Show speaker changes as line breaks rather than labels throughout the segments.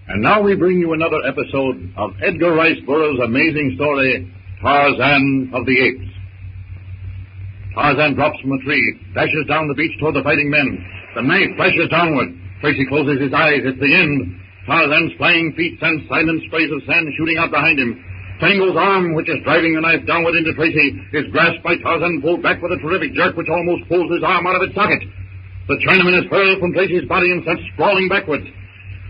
And now we bring you another episode of Edgar Rice Burroughs' amazing story, Tarzan of the Apes. Tarzan drops from a tree, dashes down the beach toward the fighting men. The knife flashes downward. Tracy closes his eyes. It's the end. Tarzan's flying feet send silent sprays of sand shooting out behind him. Tango's arm, which is driving the knife downward into Tracy, is grasped by Tarzan, pulled back with a terrific jerk which almost pulls his arm out of its socket. The Chinaman is hurled from Tracy's body and sent sprawling backwards.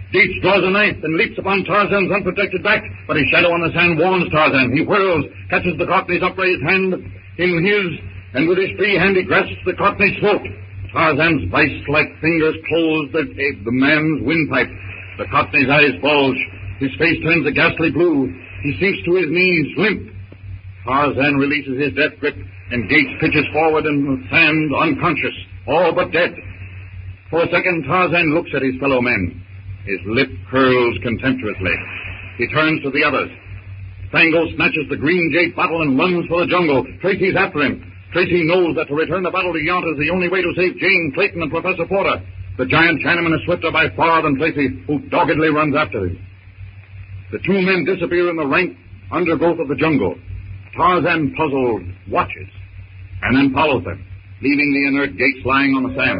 Dietz draws a knife and leaps upon Tarzan's unprotected back, but his shadow on the sand warns Tarzan. He whirls, catches the Cockney's upraised hand in his, and with his free hand he grasps the Cockney's throat. Tarzan's vice-like fingers close the man's windpipe. The Cockney's eyes bulge. His face turns a ghastly blue. He sinks to his knees, limp. Tarzan releases his death grip, and Gates pitches forward in the sand, unconscious, all but dead. For a second, Tarzan looks at his fellow men. His lip curls contemptuously. He turns to the others. Tango snatches the green jade bottle and runs for the jungle. Tracy's after him. Tracy knows that to return the bottle to Yount is the only way to save Jane, Clayton, and Professor Porter. The giant Chinaman is swifter by far than Tracy, who doggedly runs after him. The two men disappear in the rank undergrowth of the jungle. Tarzan, puzzled, watches, and then follows them, leaving the inert Gates lying on the sand.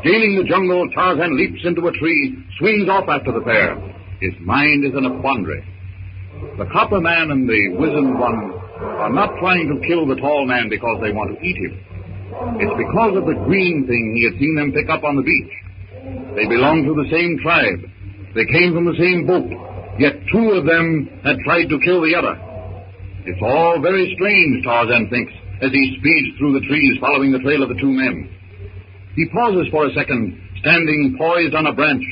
Gaining the jungle, Tarzan leaps into a tree, swings off after the pair. His mind is in a quandary. The copper man and the wizened one are not trying to kill the tall man because they want to eat him. It's because of the green thing he had seen them pick up on the beach. They belong to the same tribe. They came from the same boat, yet two of them had tried to kill the other. It's all very strange, Tarzan thinks, as he speeds through the trees following the trail of the two men. He pauses for a second, standing poised on a branch,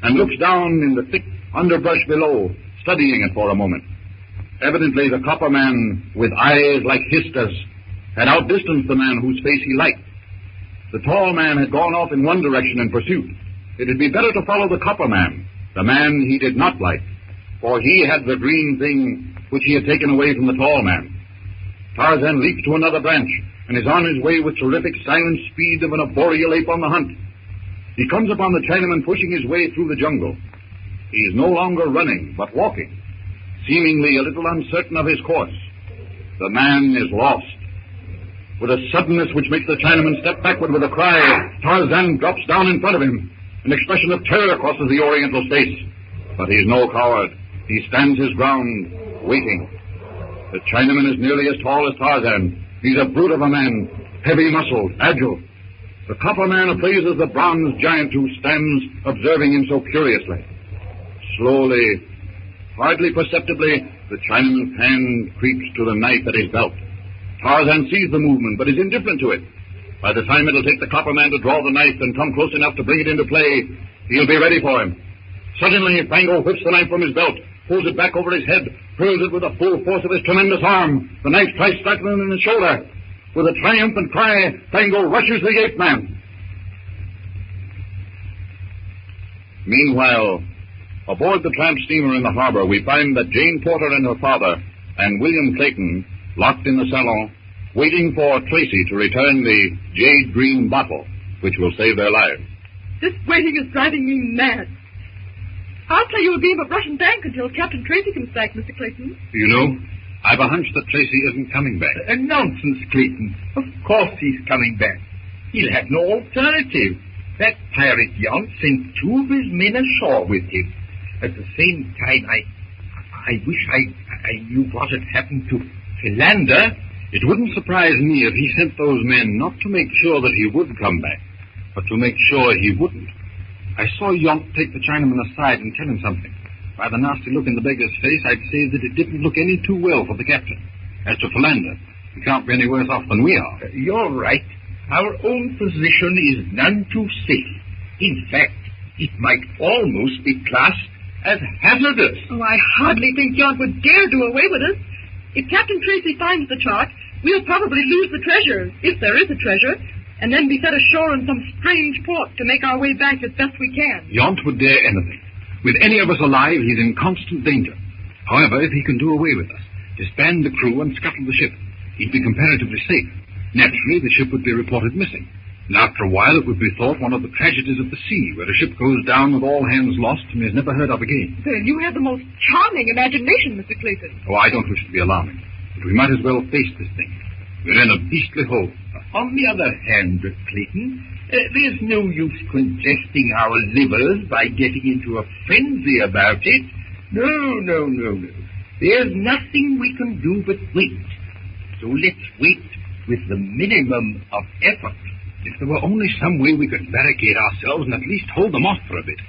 and looks down in the thick underbrush below, studying it for a moment. Evidently, the copper man, with eyes like Hista's, had outdistanced the man whose face he liked. The tall man had gone off in one direction in pursuit. It would be better to follow the copper man, the man he did not like, for he had the green thing which he had taken away from the tall man. Tarzan leaps to another branch, and is on his way with terrific silent speed of an arboreal ape on the hunt. He comes upon the Chinaman pushing his way through the jungle. He is no longer running, but walking, seemingly a little uncertain of his course. The man is lost. With a suddenness which makes the Chinaman step backward with a cry, Tarzan drops down in front of him. An expression of terror crosses the Oriental's face. But he's no coward. He stands his ground, waiting. The Chinaman is nearly as tall as Tarzan. He's a brute of a man, heavy-muscled, agile. The copper man appraises the bronze giant who stands observing him so curiously. Slowly, hardly perceptibly, the Chinaman's hand creeps to the knife at his belt. Tarzan sees the movement, but is indifferent to it. By the time it'll take the copper man to draw the knife and come close enough to bring it into play, he'll be ready for him. Suddenly, Fango whips the knife from his belt, pulls it back over his head, hurls it with the full force of his tremendous arm. The knife tries striking him in the shoulder. With a triumphant cry, Fango rushes the ape man. Meanwhile, aboard the tramp steamer in the harbor, we find that Jane Porter and her father and William Clayton, locked in the salon, waiting for Tracy to return the jade green bottle, which will save their lives.
This waiting is driving me mad. I'll play you a game of Russian bank until Captain Tracy comes back, Mr. Clayton.
You know, I've a hunch that Tracy isn't coming back.
Nonsense, Clayton. Of course he's coming back. He'll have no alternative. That pirate Yount sent two of his men ashore with him. At the same time, I wish I knew what had happened to Philander.
It wouldn't surprise me if he sent those men not to make sure that he would come back, but to make sure he wouldn't. I saw Yount take the Chinaman aside and tell him something. By the nasty look in the beggar's face, I'd say that it didn't look any too well for the captain. As to Philander, he can't be any worse off than we are.
You're right. Our own position is none too safe. In fact, it might almost be classed as hazardous.
Oh, I hardly think Yount would dare do away with us. If Captain Tracy finds the chart, we'll probably lose the treasure, if there is a treasure, and then be set ashore in some strange port to make our way back as best we can.
Yount would dare anything. With any of us alive, he's in constant danger. However, if he can do away with us, disband the crew and scuttle the ship, he'd be comparatively safe. Naturally, the ship would be reported missing.
And after a while, it would be thought one of the tragedies of the sea, where a ship goes down with all hands lost and is never heard of again.
Then you have the most charming imagination, Mr. Clayton.
Oh, I don't wish to be alarming, but we might as well face this thing. We're in a beastly hole.
On the other hand, Clayton, there's no use congesting our livers by getting into a frenzy about it. No. There's nothing we can do but wait. So let's wait with the minimum of effort.
If there were only some way we could barricade ourselves and at least hold them off for a bit.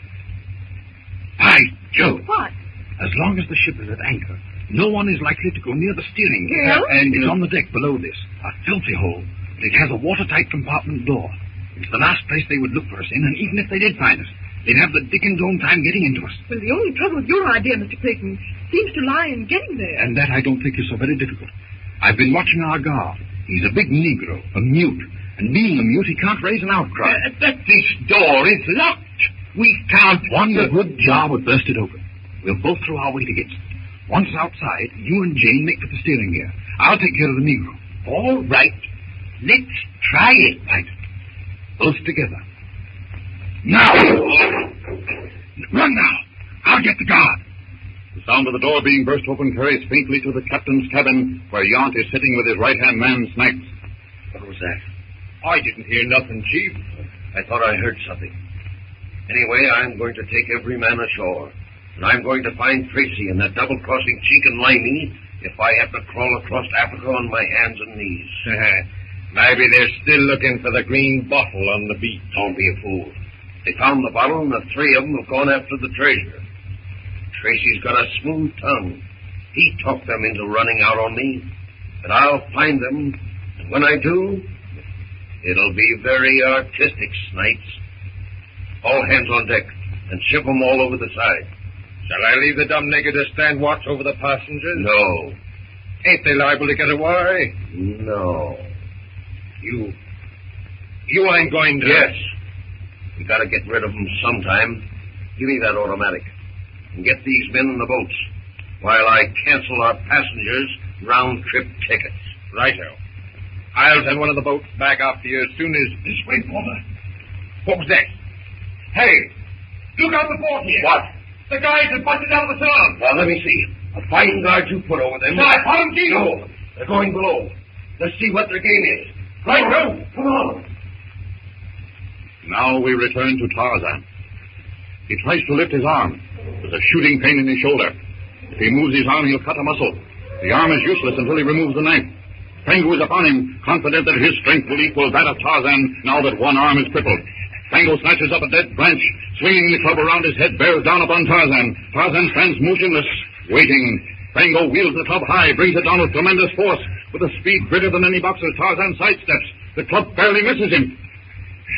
By Jove!
What?
As long as the ship is at anchor, no one is likely to go near the steering gear.
Yeah?
And it's on the deck below this, a filthy hole. It has a watertight compartment door. It's the last place they would look for us in, and even if they did find us, they'd have the Dickens' own time getting into us.
Well, the only trouble with your idea, Mr. Clayton, seems to lie in getting there.
And that I don't think is so very difficult. I've been watching our guard. He's a big Negro, a mute. And being a mute, he can't raise an outcry.
But this door is locked. We can't...
One good jar would burst it open. We'll both throw our weight against it. Once outside, you and Jane make for the steering gear. I'll take care of the Negro.
All right. Let's try it.
Right. Both together. Now! Run now! I'll get the guard.
The sound of the door being burst open carries faintly to the captain's cabin, where Yount is sitting with his right-hand man, Snacks.
What was that? I didn't hear nothing, Chief. I thought I heard something. Anyway, I'm going to take every man ashore. And I'm going to find Tracy and that double-crossing cheek and limey if I have to crawl across Africa on my hands and knees.
Maybe they're still looking for the green bottle on the beach.
Don't be a fool. They found the bottle, and the three of them have gone after the treasure. Tracy's got a smooth tongue. He talked them into running out on me. But I'll find them, and when I do, it'll be very artistic, Snipes. All hands on deck, and ship them all over the side.
Shall I leave the dumb nigger to stand watch over the passengers?
No.
Ain't they liable to get away?
No.
You ain't going to...
Yes. We gotta get rid of them sometime. Give me that automatic. And get these men in the boats while I cancel our passengers' round-trip tickets.
Righto. I'll send one of the boats back after you as soon as...
This way, Porter.
What was that? Hey! Look out the port here!
What?
The guys have busted out of the town!
Now, let me see. A fighting guard you put over them.
I found them,
No, they're going below. Let's see what their game is. Right, Joan. Come on.
Now we return to Tarzan. He tries to lift his arm. There's a shooting pain in his shoulder. If he moves his arm, he'll cut a muscle. The arm is useless until he removes the knife. Fango is upon him, confident that his strength will equal that of Tarzan now that one arm is crippled. Fango snatches up a dead branch, swinging the club around his head, bears down upon Tarzan. Tarzan stands motionless, waiting. Fango wields the club high, brings it down with tremendous force. With a speed greater than any boxer, Tarzan sidesteps. The club barely misses him.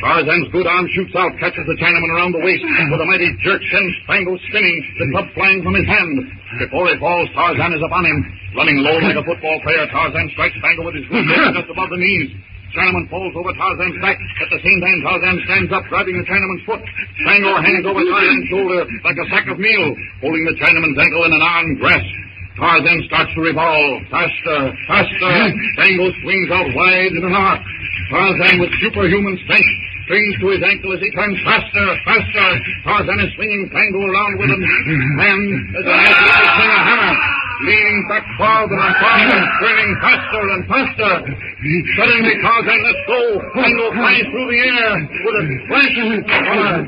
Tarzan's good arm shoots out, catches the Chinaman around the waist. With a mighty jerk, sends Fango spinning, the club flying from his hand. Before he falls, Tarzan is upon him. Running low like a football player, Tarzan strikes Fango with his good leg just above the knees. Chinaman falls over Tarzan's back. At the same time, Tarzan stands up, grabbing the Chinaman's foot. Fango hangs over Tarzan's shoulder like a sack of meal, holding the Chinaman's ankle in an armed grasp. Tarzan starts to revolve. Faster, faster. Fango swings out wide in an arc. Tarzan, with superhuman strength, springs to his ankle as he turns faster, faster. Tarzan is swinging Fango around with him. And as a knife will swing a hammer, leaning back farther and farther, swinging faster and faster. Suddenly, Tarzan lets go. Fango flies through the air with a flash of fire.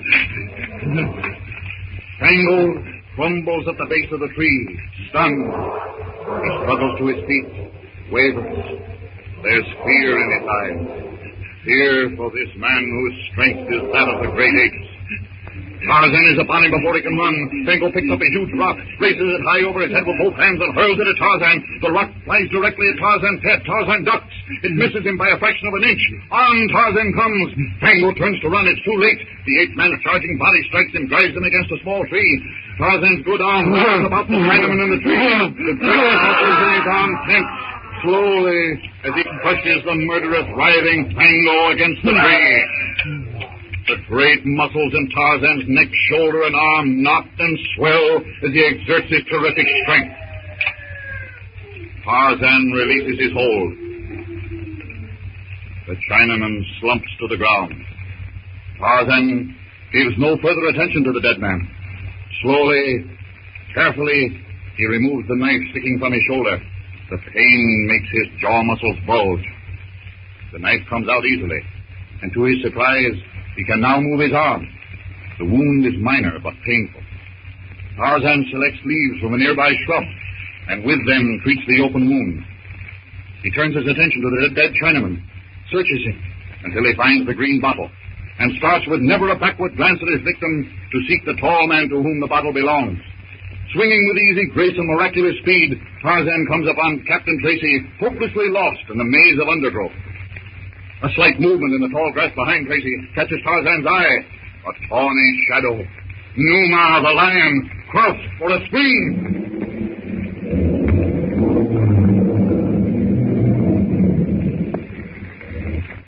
Fango crumbles at the base of the tree, stunned. He struggles to his feet, wavers. There's fear in his eyes. Fear for this man whose strength is that of the great apes. Tarzan is upon him before he can run. Fango picks up a huge rock, raises it high over his head with both hands, and hurls it at Tarzan. The rock flies directly at Tarzan's head. Tarzan ducks. It misses him by a fraction of an inch. On Tarzan comes. Fango turns to run. It's too late. The ape-man's charging body strikes him, drives him against a small tree. Tarzan's good arm wraps about the Chinaman in the tree. The great muscles in his arm tense slowly as he crushes the murderous, writhing Fango against the tree. The great muscles in Tarzan's neck, shoulder, and arm knot and swell as he exerts his terrific strength. Tarzan releases his hold. The Chinaman slumps to the ground. Tarzan gives no further attention to the dead man. Slowly, carefully, he removes the knife sticking from his shoulder. The pain makes his jaw muscles bulge. The knife comes out easily, and to his surprise, he can now move his arm. The wound is minor but painful. Tarzan selects leaves from a nearby shrub, and with them treats the open wound. He turns his attention to the dead Chinaman, searches him until he finds the green bottle, and starts with never a backward glance at his victim to seek the tall man to whom the bottle belongs. Swinging with easy grace and miraculous speed, Tarzan comes upon Captain Tracy, hopelessly lost in the maze of undergrowth. A slight movement in the tall grass behind Tracy catches Tarzan's eye. A tawny shadow. Numa, the lion, crouched for a spring.